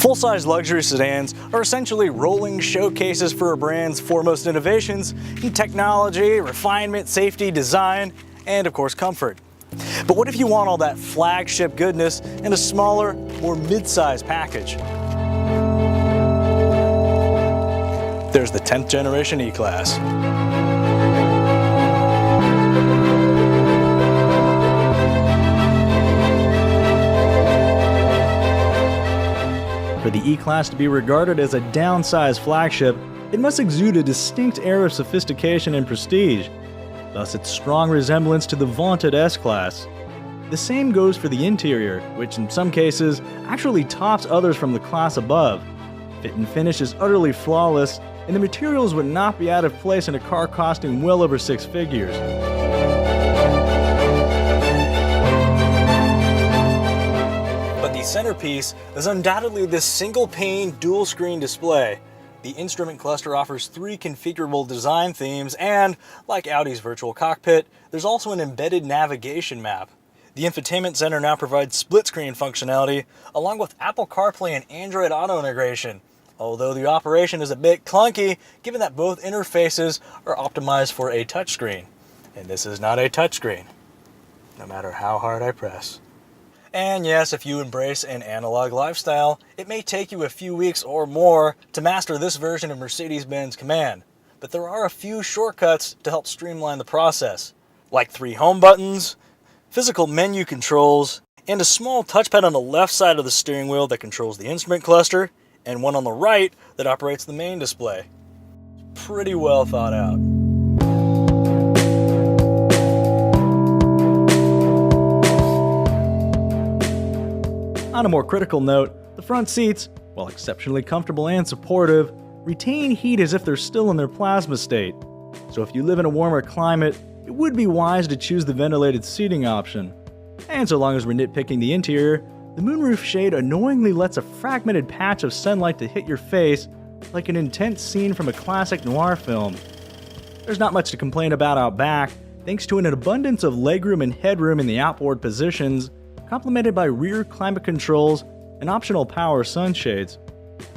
Full-size luxury sedans are essentially rolling showcases for a brand's foremost innovations in technology, refinement, safety, design, and of course comfort. But what if you want all that flagship goodness in a smaller, more mid-sized package? There's the 10th generation E-Class. For the E-Class to be regarded as a downsized flagship, it must exude a distinct air of sophistication and prestige, thus its strong resemblance to the vaunted S-Class. The same goes for the interior, which in some cases actually tops others from the class above. Fit and finish is utterly flawless, and the materials would not be out of place in a car costing well over six figures. Centerpiece is undoubtedly this single-pane, dual-screen display. The instrument cluster offers three configurable design themes, and, like Audi's virtual cockpit, there's also an embedded navigation map. The infotainment center now provides split-screen functionality, along with Apple CarPlay and Android Auto integration, although the operation is a bit clunky, given that both interfaces are optimized for a touchscreen. And this is not a touchscreen, no matter how hard I press. And yes, if you embrace an analog lifestyle, it may take you a few weeks or more to master this version of Mercedes-Benz Command. But there are a few shortcuts to help streamline the process, like 3 home buttons, physical menu controls, and a small touchpad on the left side of the steering wheel that controls the instrument cluster, and one on the right that operates the main display. Pretty well thought out. On a more critical note, the front seats, while exceptionally comfortable and supportive, retain heat as if they're still in their plasma state. So if you live in a warmer climate, it would be wise to choose the ventilated seating option. And so long as we're nitpicking the interior, the moonroof shade annoyingly lets a fragmented patch of sunlight to hit your face like an intense scene from a classic noir film. There's not much to complain about out back, thanks to an abundance of legroom and headroom in the outboard positions, complemented by rear climate controls and optional power sunshades.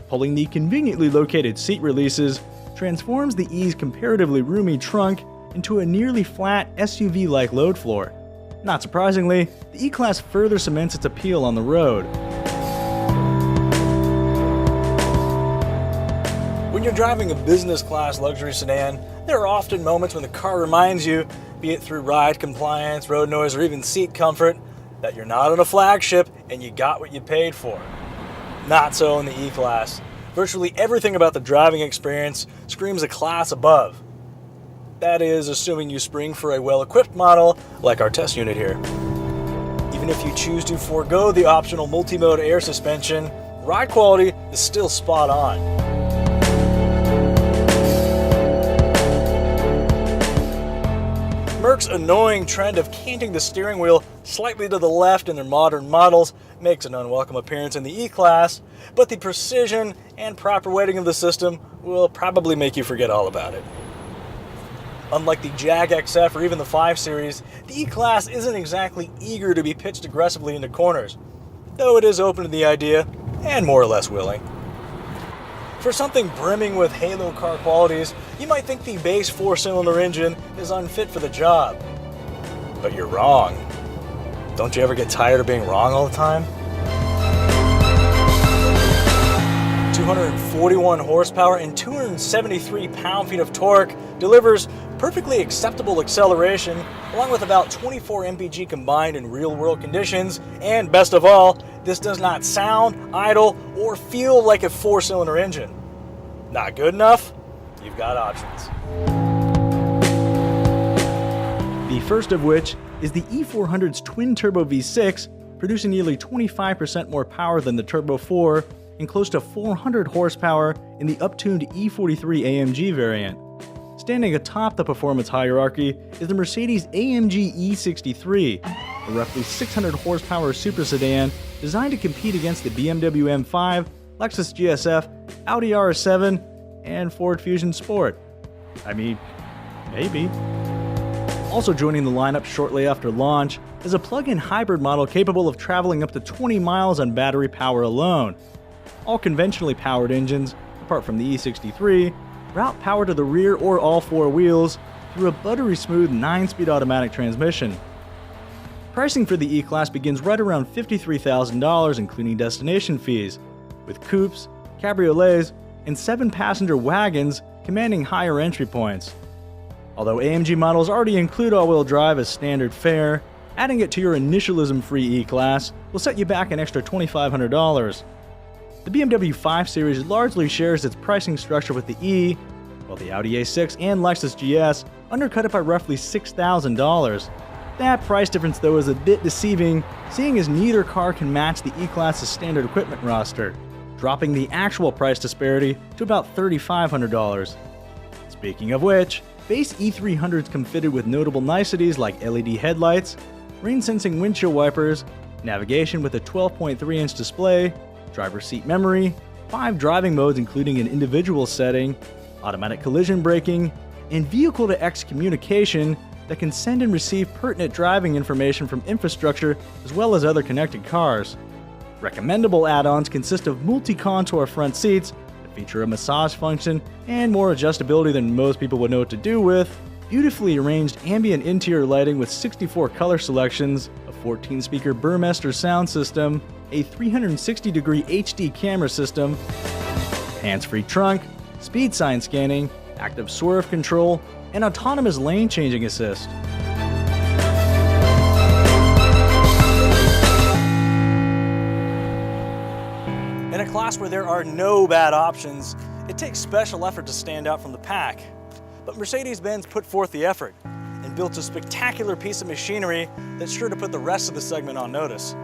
Pulling the conveniently located seat releases transforms the E's comparatively roomy trunk into a nearly flat SUV-like load floor. Not surprisingly, the E-Class further cements its appeal on the road. When you're driving a business-class luxury sedan, there are often moments when the car reminds you, be it through ride compliance, road noise, or even seat comfort, that you're not on a flagship and you got what you paid for. Not so in the E-Class. Virtually everything about the driving experience screams a class above. That is, assuming you spring for a well-equipped model like our test unit here. Even if you choose to forego the optional multi-mode air suspension, ride quality is still spot on. Merc's annoying trend of canting the steering wheel slightly to the left in their modern models makes an unwelcome appearance in the E-Class, but the precision and proper weighting of the system will probably make you forget all about it. Unlike the Jag XF or even the 5 Series, the E-Class isn't exactly eager to be pitched aggressively into corners, though it is open to the idea and more or less willing. For something brimming with halo car qualities, you might think the base 4-cylinder engine is unfit for the job. But you're wrong. Don't you ever get tired of being wrong all the time? 241 horsepower and 273 pound-feet of torque delivers perfectly acceptable acceleration, along with about 24 mpg combined in real-world conditions, and best of all, this does not sound, idle, or feel like a 4-cylinder engine. Not good enough? You've got options. The first of which is the E400's twin-turbo V6, producing nearly 25% more power than the Turbo 4 and close to 400 horsepower in the uptuned E43 AMG variant. Standing atop the performance hierarchy is the Mercedes AMG E63, a roughly 600 horsepower super sedan designed to compete against the BMW M5, Lexus GSF, Audi RS7, and Ford Fusion Sport. I mean, maybe. Also joining the lineup shortly after launch is a plug-in hybrid model capable of traveling up to 20 miles on battery power alone. all conventionally powered engines, apart from the E63, route power to the rear or all four wheels through a buttery smooth 9-speed automatic transmission. Pricing for the E-Class begins right around $53,000 including destination fees, with coupes, cabriolets, and 7-passenger wagons commanding higher entry points. Although AMG models already include all-wheel drive as standard fare, adding it to your initialism-free E-Class will set you back an extra $2,500. The BMW 5 Series largely shares its pricing structure with the E, while the Audi A6 and Lexus GS undercut it by roughly $6,000. That price difference though is a bit deceiving, seeing as neither car can match the E-Class's standard equipment roster, dropping the actual price disparity to about $3,500. Speaking of which, base E300s come fitted with notable niceties like LED headlights, rain-sensing windshield wipers, navigation with a 12.3-inch display, driver's seat memory, 5 driving modes including an individual setting, automatic collision braking, and vehicle-to-X communication that can send and receive pertinent driving information from infrastructure as well as other connected cars. Recommendable add-ons consist of multi-contour front seats that feature a massage function and more adjustability than most people would know what to do with, beautifully arranged ambient interior lighting with 64 color selections, a 14-speaker Burmester sound system, a 360-degree HD camera system, hands-free trunk, speed sign scanning, active swerve control, and autonomous lane changing assist. In a class where there are no bad options, it takes special effort to stand out from the pack. But Mercedes-Benz put forth the effort and built a spectacular piece of machinery that's sure to put the rest of the segment on notice.